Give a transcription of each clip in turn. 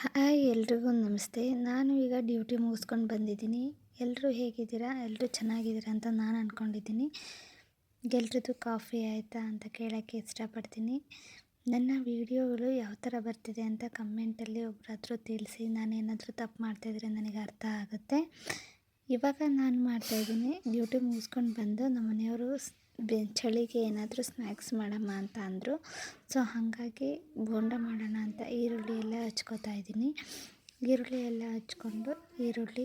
Hi ಎಲ್ರಿಗೂ ನಮಸ್ತೆ. ನಾನು ಈಗ ಡ್ಯೂಟಿ ಮುಗಿಸ್ಕೊಂಡು ಬಂದಿದ್ದೀನಿ. ಎಲ್ಲರೂ ಹೇಗಿದ್ದೀರಾ? ಎಲ್ಲರೂ ಚೆನ್ನಾಗಿದ್ದೀರಾ ಅಂತ ನಾನು ಅಂದ್ಕೊಂಡಿದ್ದೀನಿ. ಎಲ್ರದ್ದು ಕಾಫಿ ಆಯಿತಾ ಅಂತ ಕೇಳೋಕ್ಕೆ ಇಷ್ಟಪಡ್ತೀನಿ. ನನ್ನ ವೀಡಿಯೋಗಳು ಯಾವ ಥರ ಬರ್ತಿದೆ ಅಂತ ಕಮೆಂಟಲ್ಲಿ ಒಬ್ಬರಾದರೂ ತಿಳಿಸಿ. ನಾನೇನಾದರೂ ತಪ್ಪು ಮಾಡ್ತಾಯಿದ್ರೆ ನನಗೆ ಅರ್ಥ ಆಗುತ್ತೆ. ಇವಾಗ ನಾನು ಮಾಡ್ತಾಯಿದ್ದೀನಿ, ಡ್ಯೂಟಿ ಮುಗಿಸ್ಕೊಂಡು ಬಂದು ನಮ್ಮ ಮನೆಯವರು ಚಳಿಗೆ ಏನಾದರೂ ಸ್ನ್ಯಾಕ್ಸ್ ಮಾಡಮ್ಮ ಅಂತ ಅಂದರು. ಸೊ ಹಾಗಾಗಿ ಬೋಂಡ ಮಾಡೋಣ ಅಂತ ಈರುಳ್ಳಿ ಎಲ್ಲ ಹಚ್ಕೋತಾ ಇದ್ದೀನಿ. ಈರುಳ್ಳಿ ಎಲ್ಲ ಹಚ್ಕೊಂಡು ಈರುಳ್ಳಿ,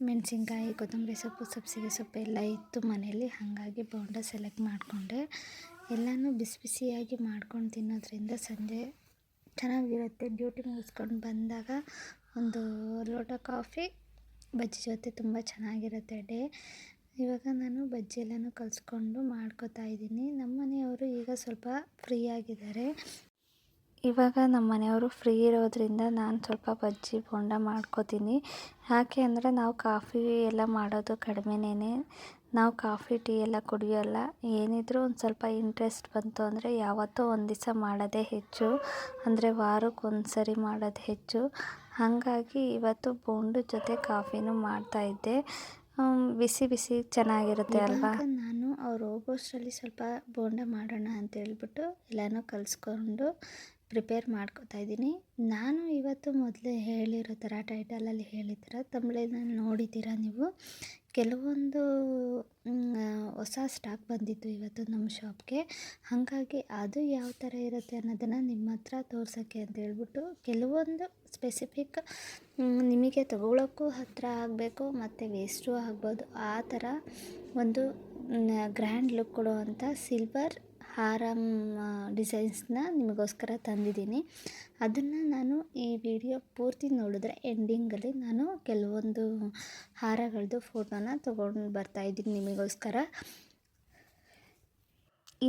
ಮೆಣಸಿನ್ಕಾಯಿ, ಕೊತ್ತಂಬರಿ ಸೊಪ್ಪು, ಸಬ್ಬಸಿಗೆ ಸೊಪ್ಪು ಎಲ್ಲ ಇತ್ತು ಮನೇಲಿ. ಹಾಗಾಗಿ ಬೋಂಡ ಸೆಲೆಕ್ಟ್ ಮಾಡಿಕೊಂಡೆ. ಎಲ್ಲನೂ ಬಿಸಿ ಬಿಸಿಯಾಗಿ ಮಾಡ್ಕೊಂಡು ತಿನ್ನೋದ್ರಿಂದ ಸಂಜೆ ಚೆನ್ನಾಗಿರುತ್ತೆ. ಡ್ಯೂಟಿ ಮುಗಿಸ್ಕೊಂಡು ಬಂದಾಗ ಒಂದು ಲೋಟ ಕಾಫಿ ಬಜ್ಜಿ ಜೊತೆ ತುಂಬ ಚೆನ್ನಾಗಿರುತ್ತೆ ಡೇ. ಇವಾಗ ನಾನು ಬಜ್ಜಿ ಎಲ್ಲನೂ ಕಲಿಸ್ಕೊಂಡು ಮಾಡ್ಕೋತಾ ಇದ್ದೀನಿ. ನಮ್ಮ ಮನೆಯವರು ಈಗ ಸ್ವಲ್ಪ ಫ್ರೀ ಆಗಿದ್ದಾರೆ. ಇವಾಗ ನಮ್ಮ ಮನೆಯವರು ಫ್ರೀ ಇರೋದ್ರಿಂದ ನಾನು ಸ್ವಲ್ಪ ಬಜ್ಜಿ ಬೋಂಡ ಮಾಡ್ಕೋತೀನಿ. ಯಾಕೆ ಅಂದರೆ ನಾವು ಕಾಫಿ ಎಲ್ಲ ಮಾಡೋದು ಕಡಿಮೆನೇ. ನಾವು ಕಾಫಿ ಟೀ ಎಲ್ಲ ಕುಡಿಯೋಲ್ಲ. ಏನಿದ್ರೂ ಒಂದು ಸ್ವಲ್ಪ ಇಂಟ್ರೆಸ್ಟ್ ಬಂತು ಅಂದರೆ ಯಾವತ್ತೋ ಒಂದು ದಿವಸ ಮಾಡೋದೇ ಹೆಚ್ಚು, ಅಂದರೆ ವಾರಕ್ಕೊಂದು ಸರಿ ಮಾಡೋದು ಹೆಚ್ಚು. ಹಾಗಾಗಿ ಇವತ್ತು ಬೋಂಡದ ಜೊತೆ ಕಾಫಿನೂ ಮಾಡ್ತಾಯಿದ್ದೆ. ಬಿಸಿ ಬಿಸಿ ಚೆನ್ನಾಗಿರುತ್ತೆ ಅಲ್ವಾ. ನಾನು ಅವ್ರು ಹೋಗೋಷ್ಟರಲ್ಲಿ ಸ್ವಲ್ಪ ಬೋಂಡ ಮಾಡೋಣ ಅಂತ ಹೇಳ್ಬಿಟ್ಟು ಎಲ್ಲನೂ ಕಲಿಸ್ಕೊಂಡು ಪ್ರಿಪೇರ್ ಮಾಡ್ಕೋತಾ ಇದ್ದೀನಿ. ನಾನು ಇವತ್ತು ಮೊದಲೇ ಹೇಳಿರೋ ಥರ ಟೈಟಲಲ್ಲಿ ಹೇಳಿದ್ದೀರ, ತಮಿಳಲ್ಲಿ ನೋಡಿದ್ದೀರ ನೀವು. ಕೆಲವೊಂದು ಹೊಸ ಸ್ಟಾಕ್ ಬಂದಿತ್ತು ಇವತ್ತು ನಮ್ಮ ಶಾಪ್ಗೆ. ಹಾಗಾಗಿ ಅದು ಯಾವ ಥರ ಇರುತ್ತೆ ಅನ್ನೋದನ್ನು ನಿಮ್ಮ ಹತ್ರ ತೋರ್ಸೋಕ್ಕೆ ಅಂತ ಹೇಳ್ಬಿಟ್ಟು ಕೆಲವೊಂದು ಸ್ಪೆಸಿಫಿಕ್ ನಿಮಗೆ ತಗೊಳ್ಳೋಕ್ಕೂ ಹತ್ತಿರ ಆಗಬೇಕು ಮತ್ತು ವೇಸ್ಟು ಆಗ್ಬೋದು, ಆ ಥರ ಒಂದು ಗ್ರ್ಯಾಂಡ್ ಲುಕ್ ಕೊಡುವಂಥ ಸಿಲ್ವರ್ ಹಾರಂ ಡಿಸೈನ್ಸ್ನ ನಿಮಗೋಸ್ಕರ ತಂದಿದ್ದೀನಿ. ಅದನ್ನು ನಾನು ಈ ವಿಡಿಯೋ ಪೂರ್ತಿ ನೋಡಿದ್ರೆ ಎಂಡಿಂಗಲ್ಲಿ ನಾನು ಕೆಲವೊಂದು ಹಾರಗಳದ್ದು ಫೋಟೋನ ತೊಗೊಂಡು ಬರ್ತಾಯಿದ್ದೀನಿ ನಿಮಗೋಸ್ಕರ.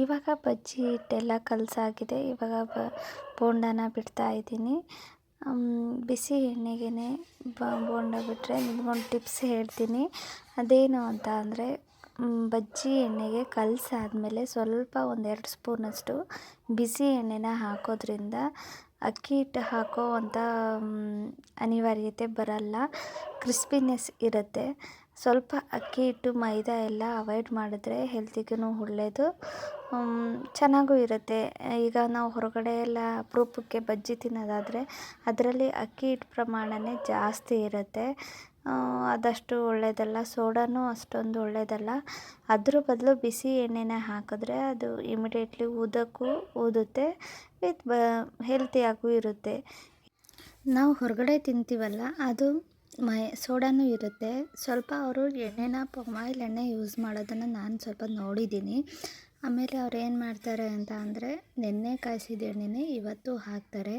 ಇವಾಗ ಬಜ್ಜಿ ಹಿಟ್ಟೆಲ್ಲ ಕಲಸಾಗಿದೆ. ಇವಾಗ ಬೋಂಡನ ಬಿಡ್ತಾಯಿದ್ದೀನಿ. ಬಿಸಿ ಎಣ್ಣೆಗೆ ಬೋಂಡ ಬಿಟ್ಟರೆ ನಿಮ್ಗೊಂದು ಟಿಪ್ಸ್ ಹೇಳ್ತೀನಿ. ಅದೇನು ಅಂತ ಅಂದರೆ, ಬಜ್ಜಿ ಎಣ್ಣೆಗೆ ಕಲಸಾದ್ಮೇಲೆ ಸ್ವಲ್ಪ 1-2 ಸ್ಪೂನಷ್ಟು ಬಿಸಿ ಎಣ್ಣೆನ ಹಾಕೋದ್ರಿಂದ ಅಕ್ಕಿ ಹಿಟ್ಟು ಹಾಕೋವಂಥ ಅನಿವಾರ್ಯತೆ ಬರಲ್ಲ, ಕ್ರಿಸ್ಪಿನೆಸ್ ಇರುತ್ತೆ. ಸ್ವಲ್ಪ ಅಕ್ಕಿ ಹಿಟ್ಟು, ಮೈದಾ ಎಲ್ಲ ಅವಾಯ್ಡ್ ಮಾಡಿದ್ರೆ ಹೆಲ್ತಿಗೂ ಒಳ್ಳೆಯದು, ಚೆನ್ನಾಗೂ ಇರುತ್ತೆ. ಈಗ ನಾವು ಹೊರಗಡೆ ಎಲ್ಲ ಅಪರೂಪಕ್ಕೆ ಬಜ್ಜಿ ತಿನ್ನೋದಾದರೆ ಅದರಲ್ಲಿ ಅಕ್ಕಿ ಹಿಟ್ಟು ಪ್ರಮಾಣವೇ ಜಾಸ್ತಿ ಇರುತ್ತೆ. ಅದಷ್ಟು ಒಳ್ಳೆಯದಲ್ಲ, ಸೋಡಾನೂ ಅಷ್ಟೊಂದು ಒಳ್ಳೆಯದಲ್ಲ. ಅದ್ರ ಬದಲು ಬಿಸಿ ಎಣ್ಣೆನ ಹಾಕಿದ್ರೆ ಅದು ಇಮಿಡಿಯೇಟ್ಲಿ ಊದುತ್ತೆ, ವಿತ್ ಹೆಲ್ತಿಯಾಗೂ ಇರುತ್ತೆ. ನಾವು ಹೊರಗಡೆ ತಿಂತೀವಲ್ಲ, ಅದು ಸೋಡಾನೂ ಇರುತ್ತೆ. ಸ್ವಲ್ಪ ಅವರು ಎಣ್ಣೆನ ಪಾಮಾಯಿಲ್ ಎಣ್ಣೆ ಯೂಸ್ ಮಾಡೋದನ್ನು ನಾನು ಸ್ವಲ್ಪ ನೋಡಿದ್ದೀನಿ. ಆಮೇಲೆ ಅವ್ರು ಏನು ಮಾಡ್ತಾರೆ ಅಂತ ಅಂದರೆ, ನೆನ್ನೆ ಕಾಯಿಸಿದ ಎಣ್ಣೆನೇ ಇವತ್ತು ಹಾಕ್ತಾರೆ.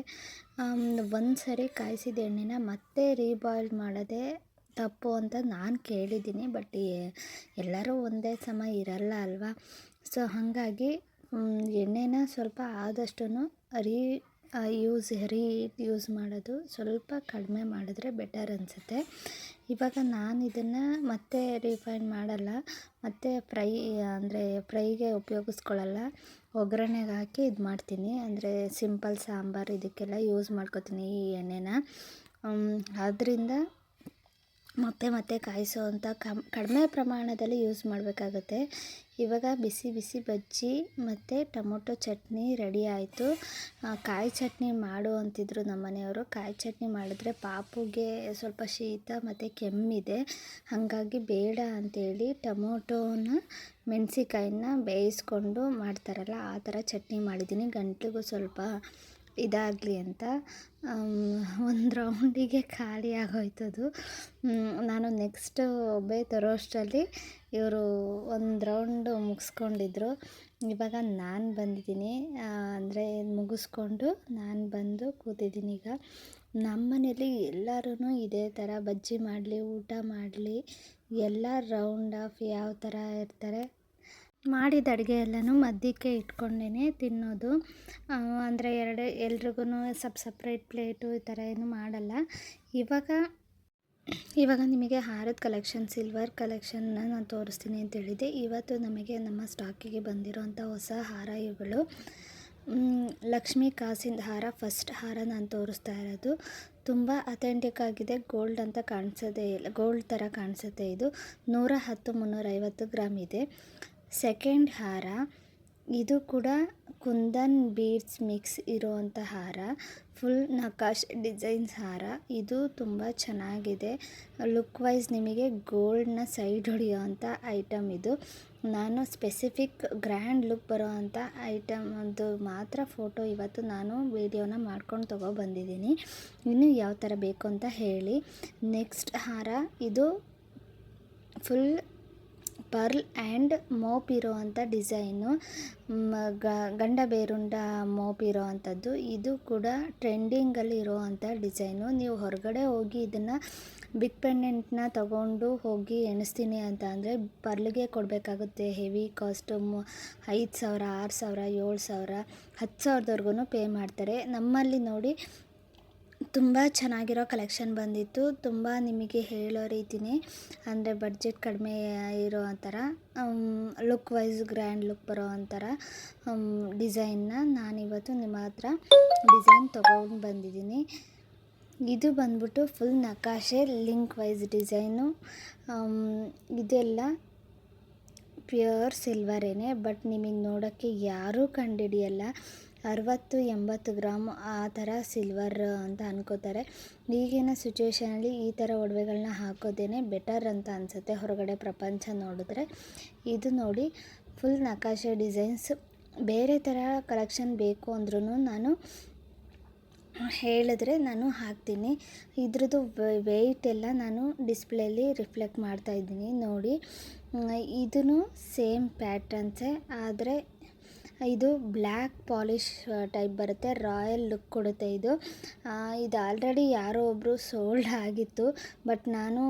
ಒಂದು ಸರಿ ಕಾಯಿಸಿದ ಎಣ್ಣೆನ ಮತ್ತೆ ರೀಬಾಯ್ಲ್ ಮಾಡೋದೇ ತಪ್ಪು ಅಂತ ನಾನು ಕೇಳಿದ್ದೀನಿ. ಬಟ್ ಎಲ್ಲರೂ ಒಂದೇ ಸಮ ಇರಲ್ಲ ಅಲ್ವಾ. ಸೊ ಹಾಗಾಗಿ ಎಣ್ಣೆನ ಸ್ವಲ್ಪ ಆದಷ್ಟು ಯೂಸ್ ಮಾಡೋದು ಸ್ವಲ್ಪ ಕಡಿಮೆ ಮಾಡಿದ್ರೆ ಬೆಟರ್ ಅನಿಸುತ್ತೆ. ಇವಾಗ ನಾನು ಇದನ್ನು ಮತ್ತೆ ರಿಫೈನ್ ಮಾಡಲ್ಲ, ಮತ್ತು ಫ್ರೈಗೆ ಉಪಯೋಗಿಸ್ಕೊಳ್ಳಲ್ಲ. ಒಗ್ಗರಣೆಗೆ ಹಾಕಿ ಇದು ಮಾಡ್ತೀನಿ, ಅಂದರೆ ಸಿಂಪಲ್ ಸಾಂಬಾರು ಇದಕ್ಕೆಲ್ಲ ಯೂಸ್ ಮಾಡ್ಕೋತೀನಿ ಈ ಎಣ್ಣೆನ. ಆದ್ದರಿಂದ ಮತ್ತೆ ಕಾಯಿಸೋವಂಥ ಕಡಿಮೆ ಪ್ರಮಾಣದಲ್ಲಿ ಯೂಸ್ ಮಾಡಬೇಕಾಗತ್ತೆ. ಇವಾಗ ಬಿಸಿ ಬಿಸಿ ಬಜ್ಜಿ ಮತ್ತು ಟೊಮೊಟೊ ಚಟ್ನಿ ರೆಡಿ ಆಯಿತು. ಕಾಯಿ ಚಟ್ನಿ ಮಾಡು ಅಂತಿದ್ರು ನಮ್ಮ ಮನೆಯವರು. ಕಾಯಿ ಚಟ್ನಿ ಮಾಡಿದ್ರೆ ಪಾಪುಗೆ ಸ್ವಲ್ಪ ಶೀತ ಮತ್ತು ಕೆಮ್ಮಿದೆ, ಹಾಗಾಗಿ ಬೇಡ ಅಂಥೇಳಿ ಟೊಮೊಟೊನ ಮೆಣಸಿಕಾಯಿನ ಬೇಯಿಸ್ಕೊಂಡು ಮಾಡ್ತಾರಲ್ಲ ಆ ಥರ ಚಟ್ನಿ ಮಾಡಿದ್ದೀನಿ. ಗಂಟ್ಲಿಗೂ ಸ್ವಲ್ಪ ಇದಾಗಲಿ ಅಂತ. ಒಂದು ರೌಂಡಿಗೆ ಖಾಲಿ ಆಗೋಯ್ತದು. ನಾನು ನೆಕ್ಸ್ಟ್ ಒಬ್ಬೆ ತರೋಷ್ಟರಲ್ಲಿ ಇವರು ಒಂದು ರೌಂಡು ಮುಗಿಸ್ಕೊಂಡಿದ್ರು. ಇವಾಗ ನಾನು ಬಂದಿದ್ದೀನಿ, ಅಂದರೆ ಮುಗಿಸ್ಕೊಂಡು ನಾನು ಬಂದು ಕೂತಿದ್ದೀನಿ. ಈಗ ನಮ್ಮ ಮನೇಲಿ ಎಲ್ಲರೂ ಇದೇ ಥರ ಬಜ್ಜಿ ಮಾಡಲಿ, ಊಟ ಮಾಡಲಿ, ಎಲ್ಲ ರೌಂಡ್ ಆಫ್ ಯಾವ ಥರ ಇರ್ತಾರೆ. ಮಾಡಿದ ಅಡುಗೆ ಎಲ್ಲನೂ ಮಧ್ಯಕ್ಕೆ ಇಟ್ಕೊಂಡೇ ತಿನ್ನೋದು. ಅಂದರೆ ಎಲ್ರಿಗೂ ಸಪ್ರೇಟ್ ಪ್ಲೇಟು ಈ ಥರ ಏನು ಮಾಡಲ್ಲ. ಇವಾಗ ನಿಮಗೆ ಹಾರದ ಕಲೆಕ್ಷನ್, ಸಿಲ್ವರ್ ಕಲೆಕ್ಷನ್ನ ನಾನು ತೋರಿಸ್ತೀನಿ ಅಂತ ಹೇಳಿದ್ದೆ. ಇವತ್ತು ನಮಗೆ ನಮ್ಮ ಸ್ಟಾಕಿಗೆ ಬಂದಿರೋಂಥ ಹೊಸ ಹಾರ ಇವುಗಳು. ಲಕ್ಷ್ಮಿ ಕಾಸಿಂದ ಹಾರ ಫಸ್ಟ್ ಹಾರ ನಾನು ತೋರಿಸ್ತಾ ಇರೋದು. ತುಂಬ ಅಥೆಂಟಿಕ್ ಆಗಿದೆ. ಗೋಲ್ಡ್ ಅಂತ ಕಾಣಿಸೋದೇ ಇಲ್ಲ, ಗೋಲ್ಡ್ ಥರ ಕಾಣಿಸುತ್ತೆ. ಇದು 110-350 ಗ್ರಾಮ್ ಇದೆ. ಸೆಕೆಂಡ್ ಹಾರ ಇದು ಕೂಡ ಕುಂದನ್ ಬೀಡ್ಸ್ ಮಿಕ್ಸ್ ಇರೋವಂಥ ಹಾರ, ಫುಲ್ ನಕಾಶ್ ಡಿಸೈನ್ಸ್ ಹಾರ. ಇದು ತುಂಬ ಚೆನ್ನಾಗಿದೆ. ಲುಕ್ ವೈಸ್ ನಿಮಗೆ ಗೋಲ್ಡ್ನ ಸೈಡ್ ಹೊಡೆಯೋವಂಥ ಐಟಮ್ ಇದು. ನಾನು ಸ್ಪೆಸಿಫಿಕ್ ಗ್ರ್ಯಾಂಡ್ ಲುಕ್ ಬರೋ ಅಂಥ ಐಟಮ್ದು ಮಾತ್ರ ಫೋಟೋ ಇವತ್ತು ನಾನು ವೀಡಿಯೋನ ಮಾಡ್ಕೊಂಡು ತೊಗೊಬಂದಿದ್ದೀನಿ. ಇನ್ನು ಯಾವ ಥರ ಬೇಕು ಅಂತ ಹೇಳಿ. ನೆಕ್ಸ್ಟ್ ಹಾರ ಇದು ಫುಲ್ ಪರ್ಲ್ ಆ್ಯಂಡ್ ಮೋಪ್ ಇರೋವಂಥ ಡಿಸೈನು, ಗಂಡ ಬೇರುಂಡ ಮೋಪ್ ಇರೋ ಅಂಥದ್ದು. ಇದು ಕೂಡ ಟ್ರೆಂಡಿಂಗಲ್ಲಿ ಇರೋವಂಥ ಡಿಸೈನು. ನೀವು ಹೊರಗಡೆ ಹೋಗಿ ಇದನ್ನು ಬಿಗ್ ಪೆಂಡೆಂಟ್ನ ತಗೊಂಡು ಹೋಗಿ ಎಣಿಸ್ತೀನಿ ಅಂತ ಅಂದರೆ ಪರ್ಲ್ಗೆ ಕೊಡಬೇಕಾಗುತ್ತೆ ಹೆವಿ ಕಾಸ್ಟು. 5,000, 6,000, 7,000, 10,000ದವರೆಗೂ ಪೇ ಮಾಡ್ತಾರೆ. ನಮ್ಮಲ್ಲಿ ನೋಡಿ ತುಂಬ ಚೆನ್ನಾಗಿರೋ ಕಲೆಕ್ಷನ್ ಬಂದಿತ್ತು. ತುಂಬ ನಿಮಗೆ ಹೇಳೋ ರೀತಿಯೇ, ಅಂದರೆ ಬಡ್ಜೆಟ್ ಕಡಿಮೆ ಇರೋ ಥರ ಲುಕ್ ವೈಸ್ ಗ್ರ್ಯಾಂಡ್ ಲುಕ್ ಬರೋ ಒಂಥರ ಡಿಸೈನ್ನ ನಾನಿವತ್ತು ನಿಮ್ಮ ಹತ್ರ ಡಿಸೈನ್ ತೊಗೊಂಡು ಬಂದಿದ್ದೀನಿ. ಇದು ಬಂದ್ಬಿಟ್ಟು ಫುಲ್ ನಕಾಶೆ ಲಿಂಕ್ ವೈಸ್ ಡಿಸೈನು. ಇದೆಲ್ಲ ಪ್ಯೂರ್ ಸಿಲ್ವರೇನೆ, ಬಟ್ ನಿಮಗೆ ನೋಡೋಕ್ಕೆ ಯಾರೂ ಕಂಡುಹಿಡಿಯಲ್ಲ. 60-80 ಗ್ರಾಮ್ ಆ ಥರ ಸಿಲ್ವರ್ ಅಂತ ಅನ್ಕೋತಾರೆ. ಈಗಿನ ಸಿಚುವೇಷನಲ್ಲಿ ಈ ಥರ ಒಡವೆಗಳನ್ನ ಹಾಕೋದೇ ಬೆಟರ್ ಅಂತ ಅನಿಸುತ್ತೆ ಹೊರಗಡೆ ಪ್ರಪಂಚ ನೋಡಿದ್ರೆ. ಇದು ನೋಡಿ ಫುಲ್ ನಕಾಶೆ ಡಿಸೈನ್ಸ್. ಬೇರೆ ಥರ ಕಲೆಕ್ಷನ್ ಬೇಕು ಅಂದ್ರೂ ನಾನು ಹೇಳಿದ್ರೆ ನಾನು ಹಾಕ್ತೀನಿ. ಇದ್ರದ್ದು ವೆಯ್ಟ್ ಎಲ್ಲ ನಾನು ಡಿಸ್ಪ್ಲೇಲಿ ರಿಫ್ಲೆಕ್ಟ್ ಮಾಡ್ತಾಯಿದ್ದೀನಿ ನೋಡಿ. ಇದೂ ಸೇಮ್ ಪ್ಯಾಟರ್ನ್ಸೇ, ಆದರೆ ಇದು ಬ್ಲ್ಯಾಕ್ ಪಾಲಿಷ್ ಟೈಪ್ ಬರುತ್ತೆ, ರಾಯಲ್ ಲುಕ್ ಕೊಡುತ್ತೆ. ಇದು ಆಲ್ರೆಡಿ ಯಾರೋ ಒಬ್ಬರು ಸೋಲ್ಡ್ ಆಗಿತ್ತು, ಬಟ್ ನಾನು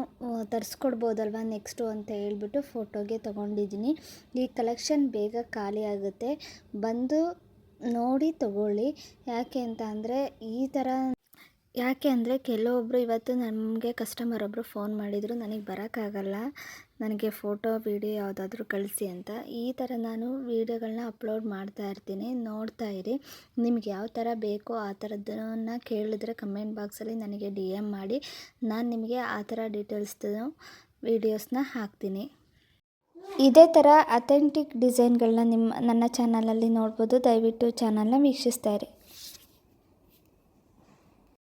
ತರಿಸ್ಕೊಡ್ಬೋದಲ್ವ ನೆಕ್ಸ್ಟು ಅಂತ ಹೇಳ್ಬಿಟ್ಟು ಫೋಟೋಗೆ ತೊಗೊಂಡಿದ್ದೀನಿ. ಈ ಕಲೆಕ್ಷನ್ ಬೇಗ ಖಾಲಿ ಆಗುತ್ತೆ, ಬಂದು ನೋಡಿ ತೊಗೊಳ್ಳಿ. ಯಾಕೆ ಅಂದರೆ ಕೆಲವೊಬ್ಬರು ಇವತ್ತು ನಮಗೆ ಕಸ್ಟಮರ್ ಒಬ್ಬರು ಫೋನ್ ಮಾಡಿದರು, ನನಗೆ ಬರೋಕ್ಕಾಗಲ್ಲ, ನನಗೆ ಫೋಟೋ ವೀಡಿಯೋ ಯಾವುದಾದ್ರೂ ಕಳಿಸಿ ಅಂತ. ಈ ಥರ ನಾನು ವೀಡಿಯೋಗಳನ್ನ ಅಪ್ಲೋಡ್ ಮಾಡ್ತಾ ಇರ್ತೀನಿ, ನೋಡ್ತಾ ಇರಿ. ನಿಮ್ಗೆ ಯಾವ ಥರ ಬೇಕೋ ಆ ಥರದ್ದನ್ನು ಕೇಳಿದ್ರೆ ಕಮೆಂಟ್ ಬಾಕ್ಸಲ್ಲಿ ನನಗೆ DM ಮಾಡಿ, ನಾನು ನಿಮಗೆ ಆ ಥರ ಡೀಟೇಲ್ಸ್ದು ವೀಡಿಯೋಸ್ನ ಹಾಕ್ತೀನಿ. ಇದೇ ಥರ ಅಥೆಂಟಿಕ್ ಡಿಸೈನ್ಗಳನ್ನ ನನ್ನ ಚಾನಲಲ್ಲಿ ನೋಡ್ಬೋದು. ದಯವಿಟ್ಟು ಚಾನಲ್ನ ವೀಕ್ಷಿಸ್ತಾ ಇರಿ.